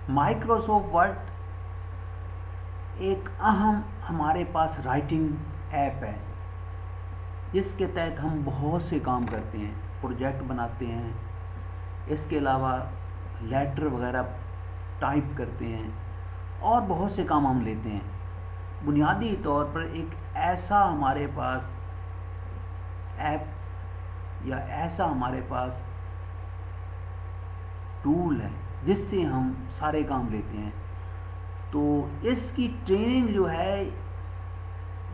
Microsoft word एक अहम हमारे पास राइटिंग ऐप है, जिसके तहत हम बहुत से काम करते हैं, प्रोजेक्ट बनाते हैं, इसके अलावा लेटर वगैरह टाइप करते हैं और बहुत से काम हम लेते हैं। बुनियादी तौर पर एक ऐसा हमारे पास ऐप या ऐसा हमारे पास टूल है जिससे हम सारे काम लेते हैं। तो इसकी ट्रेनिंग जो है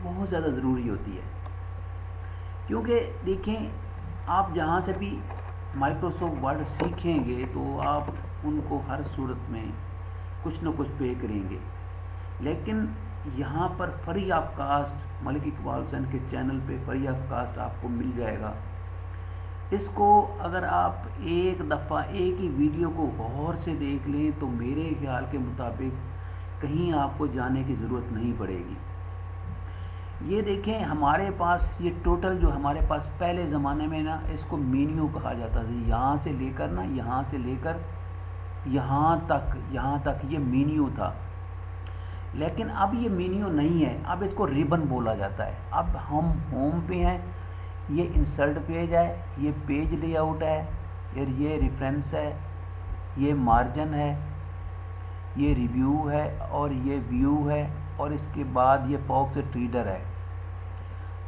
बहुत ज़्यादा ज़रूरी होती है, क्योंकि देखें, आप जहाँ से भी माइक्रोसॉफ्ट वर्ड सीखेंगे तो आप उनको हर सूरत में कुछ न कुछ पे करेंगे, लेकिन यहाँ पर free of cost Malik Iqbal Hussain के चैनल पे फ्री ऑफ कास्ट आपको मिल जाएगा। इसको अगर आप एक दफ़ा एक ही वीडियो को गौर से देख लें तो मेरे ख्याल के मुताबिक कहीं आपको जाने की ज़रूरत नहीं पड़ेगी। ये देखें, हमारे पास ये टोटल जो हमारे पास पहले ज़माने में ना, इसको मेन्यू कहा जाता था। यहाँ से लेकर ना, यहाँ से लेकर यहाँ तक ये मेन्यू था, लेकिन अब ये मेन्यू नहीं है, अब इसको रिबन बोला जाता है। अब हम होम पे हैं, ये इंसर्ट पेज है, ये पेज लेआउट है, फिर ये रेफरेंस है, ये मार्जिन है, ये रिव्यू है और ये व्यू है, और इसके बाद ये फॉक्स रीडर है।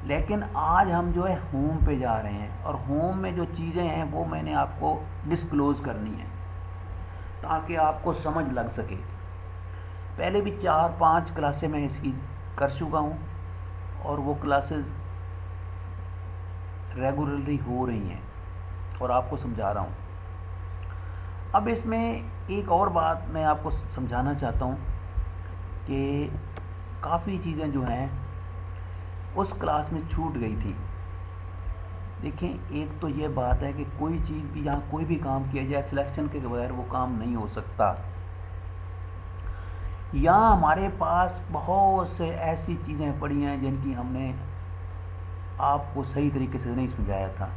लेकिन आज हम जो है होम पे जा रहे हैं, और होम में जो चीज़ें हैं वो मैंने आपको डिस्क्लोज़ करनी है ताकि आपको समझ लग सके। पहले भी 4-5 क्लासें मैं इसकी कर चुका हूँ और वो क्लासेस रेगुलरली हो रही हैं और आपको समझा रहा हूँ। अब इसमें एक और बात मैं आपको समझाना चाहता हूँ कि काफ़ी चीज़ें जो हैं उस क्लास में छूट गई थी। देखें, एक तो ये बात है कि कोई चीज़ भी, यहाँ कोई भी काम किया जाए सिलेक्शन के बगैर वो काम नहीं हो सकता। यहाँ हमारे पास बहुत से ऐसी चीज़ें पड़ी हैं जिनकी हमने आपको सही तरीके से नहीं समझाया था।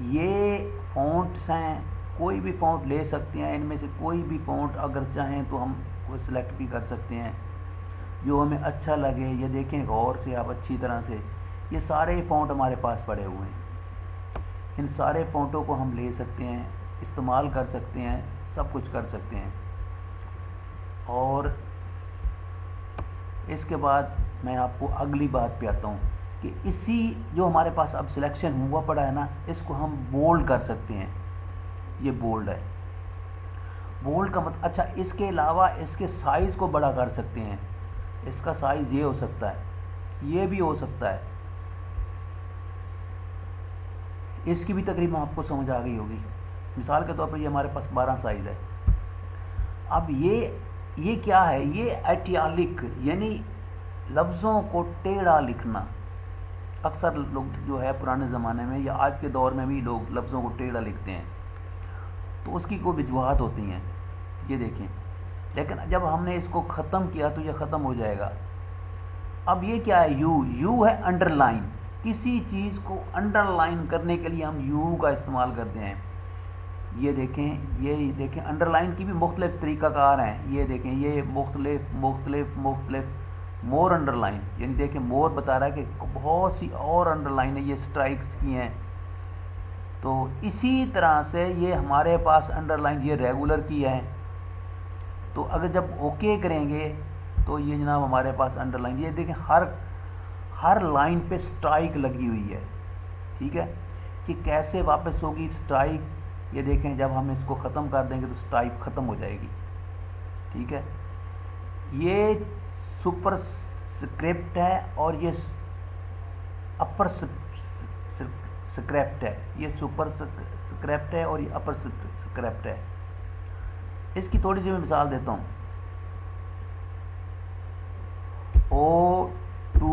ये फ़ॉन्ट्स हैं, कोई भी फ़ॉन्ट ले सकते हैं, इनमें से कोई भी फ़ॉन्ट अगर चाहें तो हम कोई सिलेक्ट भी कर सकते हैं जो हमें अच्छा लगे। ये देखें गौर से आप अच्छी तरह से, ये सारे फ़ॉन्ट हमारे पास पड़े हुए हैं। इन सारे फ़ॉन्टों को हम ले सकते हैं, इस्तेमाल कर सकते हैं, सब कुछ कर सकते हैं। और इसके बाद मैं आपको अगली बात पे आता हूँ कि इसी जो हमारे पास अब सिलेक्शन हुआ पड़ा है ना, इसको हम बोल्ड कर सकते हैं। ये बोल्ड है। बोल्ड का मतलब, अच्छा, इसके अलावा इसके साइज़ को बड़ा कर सकते हैं। इसका साइज़ ये हो सकता है, ये भी हो सकता है। इसकी भी तकरीबन आपको समझ आ गई होगी। मिसाल के तौर पर ये हमारे पास 12 साइज़ है। अब ये क्या है? ये एटियालिक, यानी लफ्ज़ों को टेढ़ा लिखना। अक्सर लोग जो है पुराने ज़माने में या आज के दौर में भी लोग लफ्ज़ों को टेढ़ा लिखते हैं, तो उसकी कोई वजूहत होती हैं, ये देखें। लेकिन जब हमने इसको ख़त्म किया तो ये ख़त्म हो जाएगा। अब ये क्या है? यू है अंडरलाइन। किसी चीज़ को अंडरलाइन करने के लिए हम यू का इस्तेमाल करते हैं। ये देखें अंडरलाइन की भी मुख्तलिफ तरीक़ाकार हैं। ये देखें, ये मुख्तलिफ मोर अंडरलाइन, यानी देखें मोर बता रहा है कि बहुत सी और अंडरलाइन है, ये स्ट्राइक्स की हैं। तो इसी तरह से ये हमारे पास अंडरलाइन ये रेगुलर की है। तो अगर जब ओके करेंगे तो ये जनाब हमारे पास अंडरलाइन, ये देखें हर लाइन पे स्ट्राइक लगी हुई है। ठीक है, कि कैसे वापस होगी स्ट्राइक, ये देखें जब हम इसको ख़त्म कर देंगे तो स्ट्राइक ख़त्म हो जाएगी। ठीक है, ये सुपर स्क्रिप्ट है और ये अपर स्क्रिप्ट है। ये सुपर स्क्रिप्ट है और ये अपर स्क्रिप्ट है। इसकी थोड़ी सी मैं मिसाल देता हूँ। O2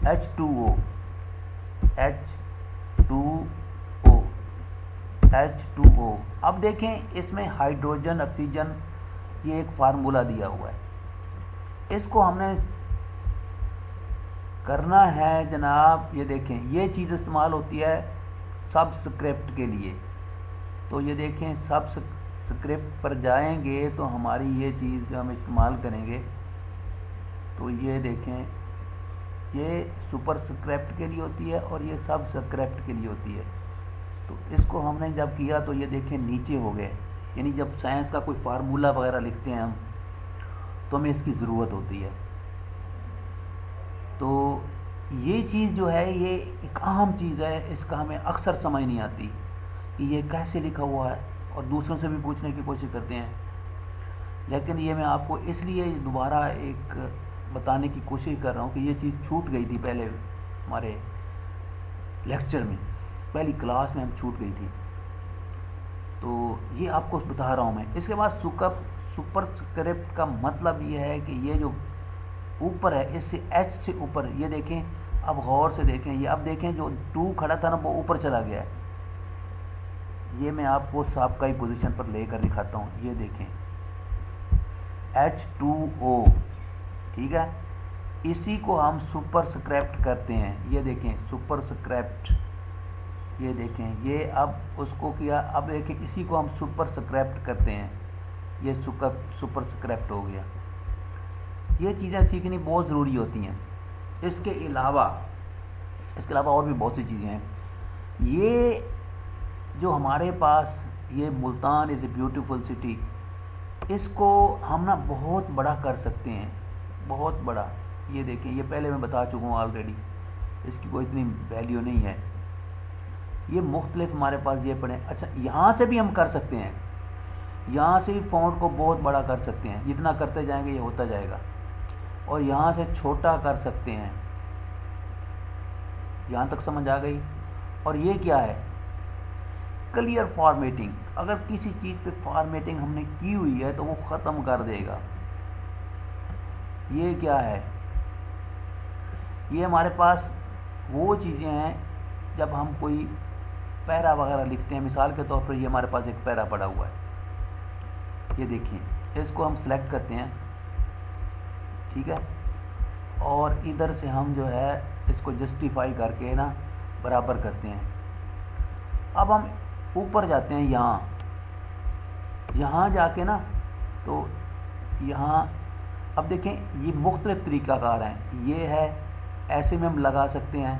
H2O H2O। अब देखें, इसमें हाइड्रोजन, ऑक्सीजन, ये एक फार्मूला दिया हुआ है। इसको हमने करना है जनाब, ये देखें, ये चीज़ इस्तेमाल होती है सबस्क्रिप्ट के लिए। तो ये देखें सबस्क्रिप्ट पर जाएंगे तो हमारी ये चीज़ जो हम इस्तेमाल करेंगे, तो ये देखें ये सुपरस्क्रिप्ट के लिए होती है और ये सबस्क्रिप्ट के लिए होती है। तो इसको हमने जब किया तो ये देखें नीचे हो गए, यानी जब साइंस का कोई फार्मूला वगैरह लिखते हैं हम तो हमें इसकी ज़रूरत होती है। तो ये चीज़ जो है ये एक अहम चीज़ है, इसका हमें अक्सर समझ नहीं आती कि ये कैसे लिखा हुआ है, और दूसरों से भी पूछने की कोशिश करते हैं। लेकिन ये मैं आपको इसलिए दोबारा एक बताने की कोशिश कर रहा हूँ कि ये चीज़ छूट गई थी पहले हमारे लेक्चर में, पहली क्लास में हम छूट गई थी। तो ये आपको बता रहा हूँ मैं। इसके बाद सुपरस्क्रिप्ट का मतलब ये है कि ये जो ऊपर है इससे एच से ऊपर, ये देखें अब गौर से देखें, ये अब देखें जो 2 खड़ा था ना वो ऊपर चला गया है। ये मैं आपको साबका ही पोजीशन पर लेकर दिखाता हूँ। ये देखें H2O, ठीक है, इसी को हम सुपरस्क्रिप्ट करते हैं। ये देखें सुपरस्क्रिप्ट, ये देखें ये अब उसको किया, अब देखें इसी को हम सुपरस्क्रिप्ट करते हैं, ये सुपरस्क्रिप्ट हो गया। ये चीज़ें सीखनी बहुत ज़रूरी होती हैं। इसके अलावा और भी बहुत सी चीज़ें हैं। ये जो हमारे पास ये Multan is a beautiful city, इसको हम ना बहुत बड़ा कर सकते हैं, बहुत बड़ा। ये देखें ये पहले मैं बता चुका हूँ ऑलरेडी, इसकी कोई इतनी वैल्यू नहीं है। ये मुख्तलिफ हमारे पास ये पड़े। अच्छा, यहाँ से भी हम कर सकते हैं, यहाँ से भी फ़ॉन्ट को बहुत बड़ा कर सकते हैं, जितना करते जाएंगे ये होता जाएगा। और यहाँ से छोटा कर सकते हैं। यहाँ तक समझ आ गई। और ये क्या है, क्लियर फॉर्मेटिंग। अगर किसी चीज़ पे फॉर्मेटिंग हमने की हुई है तो वो ख़त्म कर देगा। ये क्या है, ये हमारे पास वो चीज़ें हैं जब हम कोई पैरा वगैरह लिखते हैं। मिसाल के तौर पर ये हमारे पास एक पैरा पड़ा हुआ है, ये देखिए, इसको हम सेलेक्ट करते हैं, ठीक है, और इधर से हम जो है इसको जस्टिफाई करके ना बराबर करते हैं। अब हम ऊपर जाते हैं, यहाँ जाके ना, तो यहाँ अब देखें ये मुख्तलिफ तरीक़ाकार हैं। ये है ऐसे में हम लगा सकते हैं,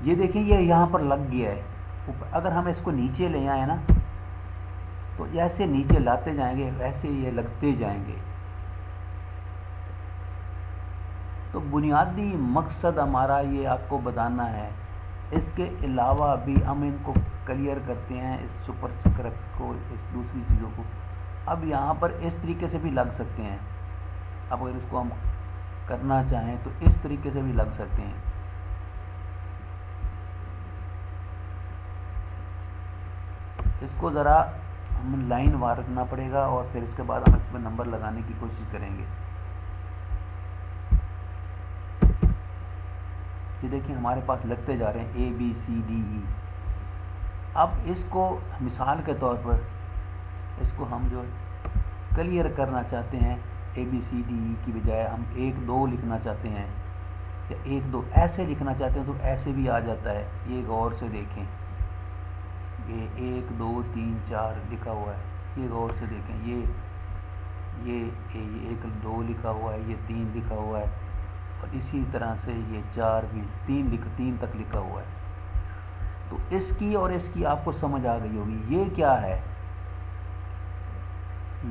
ये देखें ये यहाँ पर लग गया है ऊपर। अगर हम इसको नीचे ले आए ना, तो जैसे नीचे लाते जाएंगे वैसे ये लगते जाएंगे। तो बुनियादी मकसद हमारा ये आपको बताना है। इसके अलावा भी हम इनको क्लियर करते हैं, इस सुपरस्क्रिप्ट को, इस दूसरी चीज़ों को। अब यहाँ पर इस तरीके से भी लग सकते हैं। अब अगर इसको हम करना चाहें तो इस तरीके से भी लग सकते हैं। इसको ज़रा हम लाइन वार रखना पड़ेगा और फिर इसके बाद हम इस पर नंबर लगाने की कोशिश करेंगे। ये देखिए हमारे पास लगते जा रहे हैं ABCDE। अब इसको मिसाल के तौर पर इसको हम जो क्लियर करना चाहते हैं, ABCDE की बजाय हम 1 2 लिखना चाहते हैं या 1 2 ऐसे लिखना चाहते हैं तो ऐसे भी आ जाता है। ये गौर से देखें, ये 1 2 3 4 लिखा हुआ है, ये गौर से देखें। ये 1 2 लिखा हुआ है, ये 3 लिखा हुआ है, और इसी तरह से ये 4 भी 3 तक लिखा हुआ है। तो इसकी और इसकी आपको समझ आ गई होगी। ये क्या है,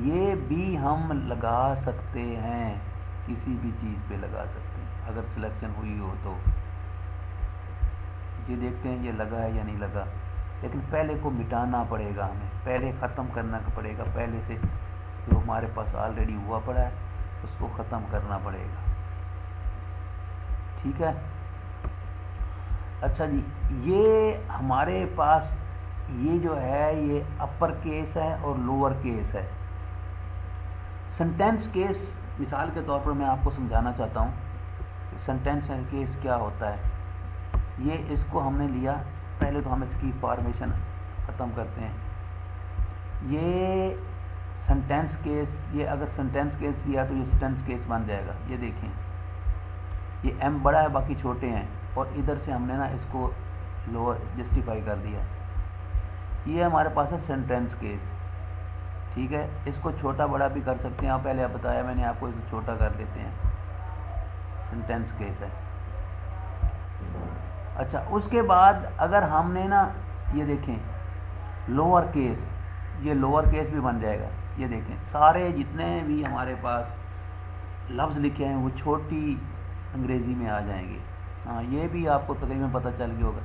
ये भी हम लगा सकते हैं, किसी भी चीज़ पे लगा सकते हैं अगर सिलेक्शन हुई हो तो। ये देखते हैं ये लगा है या नहीं लगा, लेकिन पहले को मिटाना पड़ेगा, हमें पहले ख़त्म करना पड़ेगा। पहले से जो हमारे पास ऑलरेडी हुआ पड़ा है उसको ख़त्म करना पड़ेगा, ठीक है। अच्छा जी, ये हमारे पास ये जो है ये अपर केस है और लोअर केस है। सेंटेंस केस मिसाल के तौर पर मैं आपको समझाना चाहता हूँ। सेंटेंस केस क्या होता है, ये इसको हमने लिया। पहले तो हम इसकी फॉर्मेशन ख़त्म करते हैं। ये सेंटेंस केस, ये अगर सेंटेंस केस लिया तो ये सेंटेंस केस बन जाएगा। ये देखें, ये एम बड़ा है बाकी छोटे हैं, और इधर से हमने ना इसको लोअर जस्टिफाई कर दिया। ये हमारे पास है सेंटेंस केस, ठीक है। इसको छोटा बड़ा भी कर सकते हैं, आप पहले बताया मैंने आपको, इसे छोटा कर देते हैं, सेंटेंस केस है। अच्छा, उसके बाद अगर हमने ना ये देखें लोअर केस, ये लोअर केस भी बन जाएगा। ये देखें सारे जितने भी हमारे पास लफ्ज़ लिखे हैं वो छोटी अंग्रेज़ी में आ जाएंगे। हाँ, ये भी आपको तकरीबन पता चल गया होगा।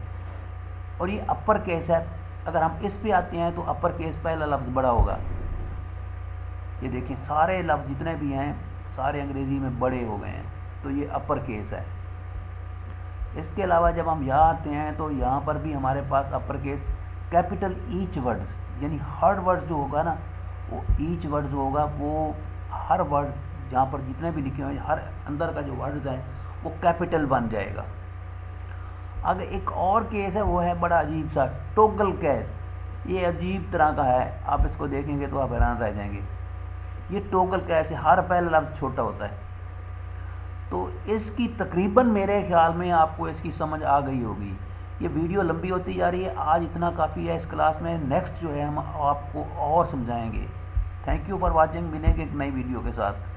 और ये अपर केस है, अगर हम इस पे आते हैं तो अपर केस पहला लफ्ज़ बड़ा होगा। ये देखिए सारे लफ्ज़ जितने भी हैं सारे अंग्रेज़ी में बड़े हो गए हैं, तो ये अपर केस है। इसके अलावा जब हम यहाँ आते हैं तो यहाँ पर भी हमारे पास upper case, capital each words, यानी हर वर्ड जो होगा ना, वो ईच वर्ड जो होगा वो हर वर्ड जहाँ पर जितने भी लिखे हुए हैं, हर अंदर का जो वर्ड्स हैं वो कैपिटल बन जाएगा। अगर एक और केस है वो है बड़ा अजीब सा, टोगल केस। ये अजीब तरह का है, आप इसको देखेंगे तो आप हैरान रह जाएंगे। ये टोगल केस है, हर पहला लफ्ज़ छोटा होता है। तो इसकी तकरीबन मेरे ख्याल में आपको इसकी समझ आ गई होगी। ये वीडियो लंबी होती जा रही है, आज इतना काफ़ी है इस क्लास में। नेक्स्ट जो है हम आपको और समझाएंगे। थैंक यू फॉर वॉचिंग, मिलेंगे एक नई वीडियो के साथ।